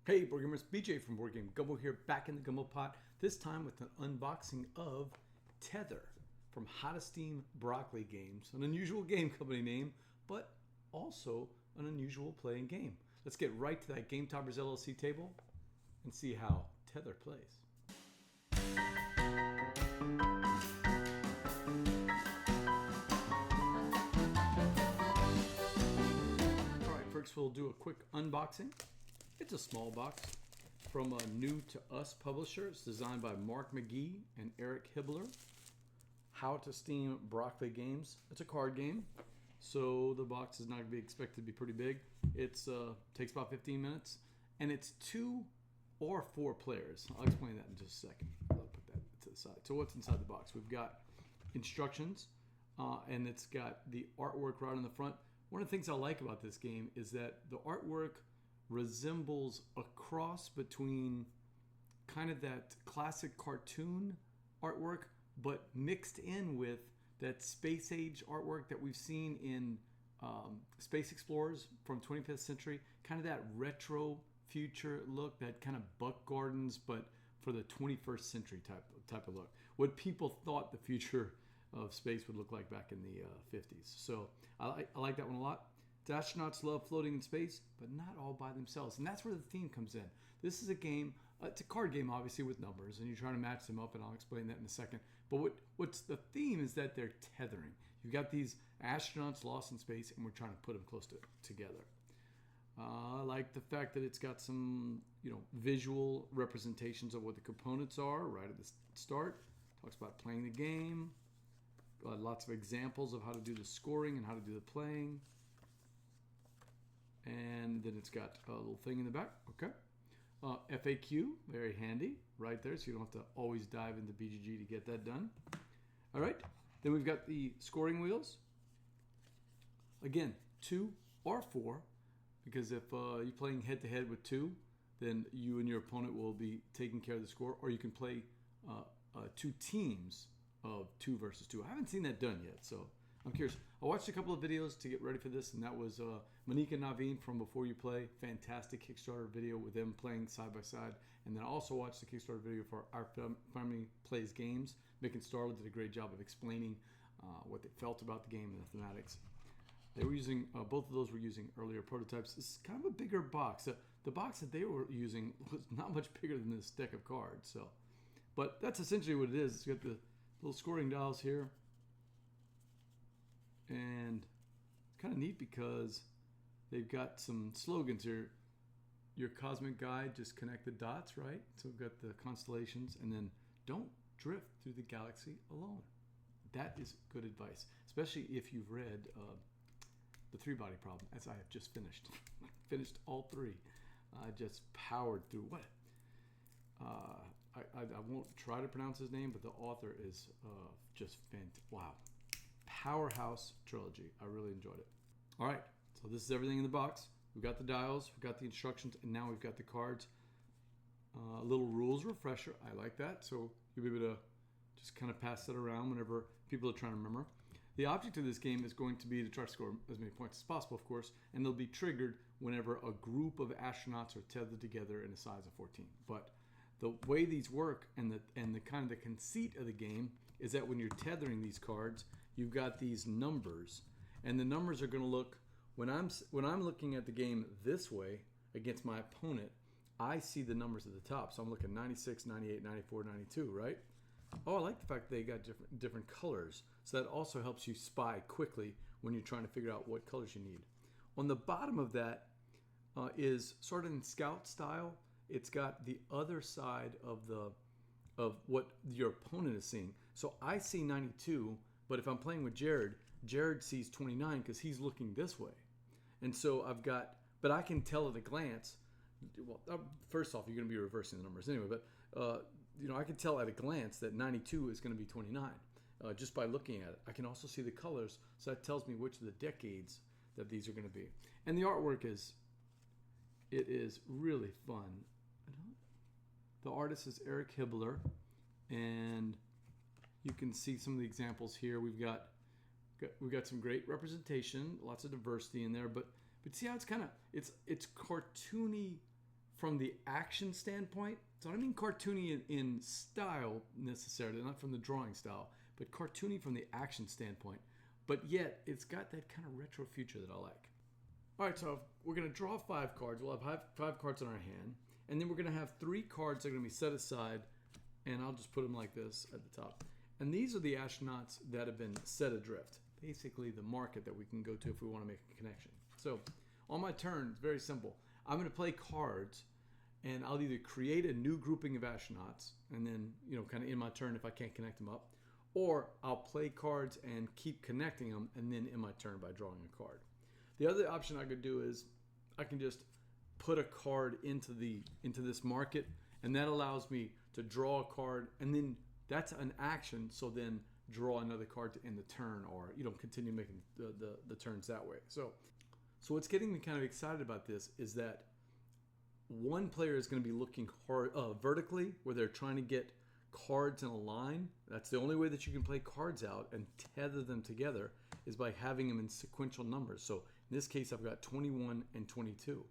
Hey, board gamers, BJ from Board Game Gumbo here, back in the Gumbo pot, this time with an unboxing of Tether from How to Steam Broccoli Games, an unusual game company name, but also an unusual playing game. Let's get right to that Game Toppers LLC table and see how Tether plays. Alright, first we'll do a quick unboxing. It's a small box from a New to Us publisher. It's designed by Mark McGee and Eric Hibbler. How to Steam Broccoli Games. It's a card game, so the box is not going to be expected to be pretty big. It takes about 15 minutes, and it's 2 or 4 players. I'll explain that in just a second. I'll put that to the side. So what's inside the box? We've got instructions, and it's got the artwork right on the front. One of the things I like about this game is that the artwork resembles a cross between kind of that classic cartoon artwork, but mixed in with that space age artwork that we've seen in Space Explorers from 25th century, kind of that retro future look, that kind of Buck Gardens, but for the 21st century type of look. What people thought the future of space would look like back in the 50s. So I like that one a lot. Astronauts love floating in space, but not all by themselves. And that's where the theme comes in. This is a game, it's a card game, obviously, with numbers, and you're trying to match them up, and I'll explain that in a second. But what's the theme is that they're tethering. You've got these astronauts lost in space, and we're trying to put them close together. I like the fact that it's got some, visual representations of what the components are right at the start. Talks about playing the game. Lots of examples of how to do the scoring and how to do the playing. And then it's got a little thing in the back. Okay. FAQ, very handy right there, so you don't have to always dive into BGG to get that done. All right. Then we've got the scoring wheels. Again, 2 or 4, because if you're playing head-to-head with 2, then you and your opponent will be taking care of the score, or you can play 2 teams of 2 versus 2. I haven't seen that done yet, so I'm curious. I watched a couple of videos to get ready for this, and that was Monique and Naveen from Before You Play. Fantastic Kickstarter video with them playing side by side. And then I also watched the Kickstarter video for Our Family Plays Games. Mick and Starla did a great job of explaining what they felt about the game and the thematics. They were using, both of those were using earlier prototypes. This is kind of a bigger box. The box that they were using was not much bigger than this deck of cards. But that's essentially what it is. It's got the little scoring dials here. And it's kind of neat because they've got some slogans here. Your cosmic guide, just connect the dots, right? So we've got the constellations, and then don't drift through the galaxy alone. That is good advice, especially if you've read The Three-Body Problem, as I have just finished. Finished all 3. I just powered through what? I won't try to pronounce his name, but the author is just fantastic. Wow. Powerhouse trilogy. I really enjoyed it. All right, so this is everything in the box. We've got the dials, we've got the instructions, and now we've got the cards. A little rules refresher. I like that. So you'll be able to just kind of pass that around whenever people are trying to remember. The object of this game is going to be to try to score as many points as possible, of course, and they'll be triggered whenever a group of astronauts are tethered together in a size of 14. But the way these work and the kind of the conceit of the game is that when you're tethering these cards, you've got these numbers, and the numbers are going to look, when I'm looking at the game this way against my opponent, I see the numbers at the top. So I'm looking 96, 98, 94, 92, right? Oh, I like the fact that they got different colors. So that also helps you spy quickly when you're trying to figure out what colors you need. On the bottom of that is sort of in scout style. It's got the other side of what your opponent is seeing. So I see 92, but if I'm playing with Jared sees 29 because he's looking this way. And so but I can tell at a glance. Well, first off, you're going to be reversing the numbers anyway, but I can tell at a glance that 92 is going to be 29 just by looking at it. I can also see the colors, so that tells me which of the decades that these are going to be. And the artwork is really fun. The artist is Eric Hibbler, and you can see some of the examples here. We've got some great representation, lots of diversity in there, but see how it's kind of it's cartoony from the action standpoint, so I don't mean cartoony in style necessarily, not from the drawing style, but cartoony from the action standpoint. But yet, it's got that kind of retro future that I like. All right, so we're going to draw 5 cards. We'll have 5 cards in our hand. And then we're going to have 3 cards that are going to be set aside. And I'll just put them like this at the top. And these are the astronauts that have been set adrift. Basically, the market that we can go to if we want to make a connection. So, on my turn, it's very simple. I'm going to play cards. And I'll either create a new grouping of astronauts. And then, kind of in my turn if I can't connect them up. Or I'll play cards and keep connecting them, and then in my turn by drawing a card. The other option I could do is I can just put a card into this market, and that allows me to draw a card, and then that's an action. So then draw another card to end the turn, or continue making the turns that way. So what's getting me kind of excited about this is that one player is going to be looking hard vertically, where they're trying to get cards in a line. That's the only way that you can play cards out and tether them together, is by having them in sequential numbers. So in this case, I've got 21 and 22.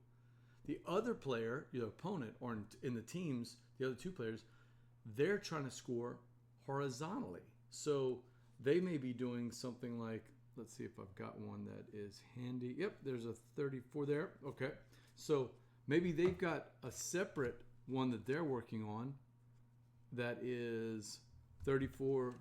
The other player, your opponent, or in the teams, the other 2 players, they're trying to score horizontally. So they may be doing something like, let's see if I've got one that is handy. Yep, there's a 34 there. Okay. So maybe they've got a separate one that they're working on that is 34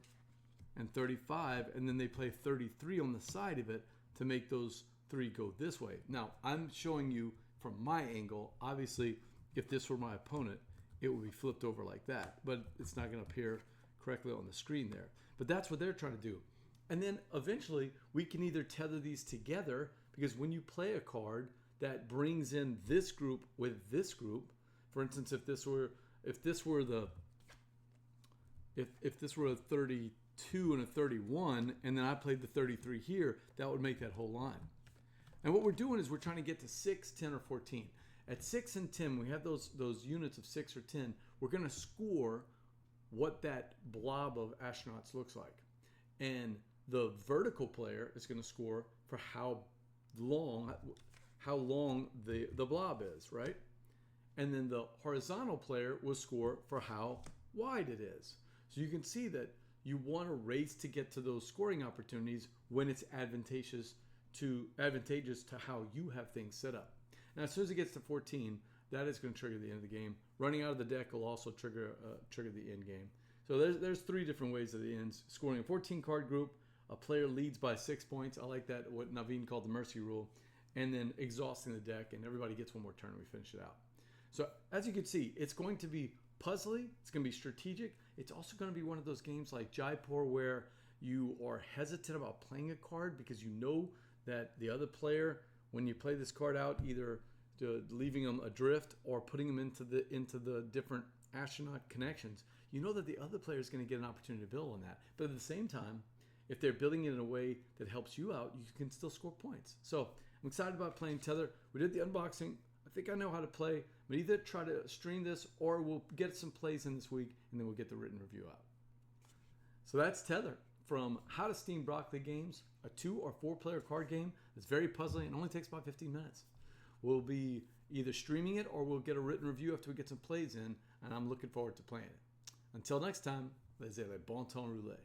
and 35, and then they play 33 on the side of it to make those 3 go this way. Now, I'm showing you from my angle. Obviously, if this were my opponent, it would be flipped over like that, but it's not going to appear correctly on the screen there. But that's what they're trying to do. And then eventually, we can either tether these together, because when you play a card that brings in this group with this group, for instance, if this were a 32 and a 31, and then I played the 33 here, that would make that whole line. And what we're doing is we're trying to get to 6, 10, or 14. At 6 and 10, we have those units of 6 or 10. We're going to score what that blob of astronauts looks like. And the vertical player is going to score for how long the blob is, right? And then the horizontal player will score for how wide it is. So you can see that you want to race to get to those scoring opportunities when it's advantageous to how you have things set up. Now, as soon as it gets to 14, that is going to trigger the end of the game. Running out of the deck will also trigger the end game. So there's 3 different ways of the ends. Scoring a 14-card group, a player leads by 6 points. I like that, what Naveen called the mercy rule. And then exhausting the deck, and everybody gets one more turn and we finish it out. So as you can see, it's going to be puzzly. It's going to be strategic. It's also going to be one of those games like Jaipur where you are hesitant about playing a card because you know that the other player, when you play this card out, either leaving them adrift or putting them into the different astronaut connections, you know that the other player is going to get an opportunity to build on that. But at the same time, if they're building it in a way that helps you out, you can still score points. So I'm excited about playing Tether. We did the unboxing. I think I know how to play. But either try to stream this or we'll get some plays in this week and then we'll get the written review out. So that's Tether from How to Steam Broccoli Games, a 2 or 4 player card game that's very puzzling and only takes about 15 minutes. We'll be either streaming it or we'll get a written review after we get some plays in, and I'm looking forward to playing it. Until next time, laissez, bon temps, rouler.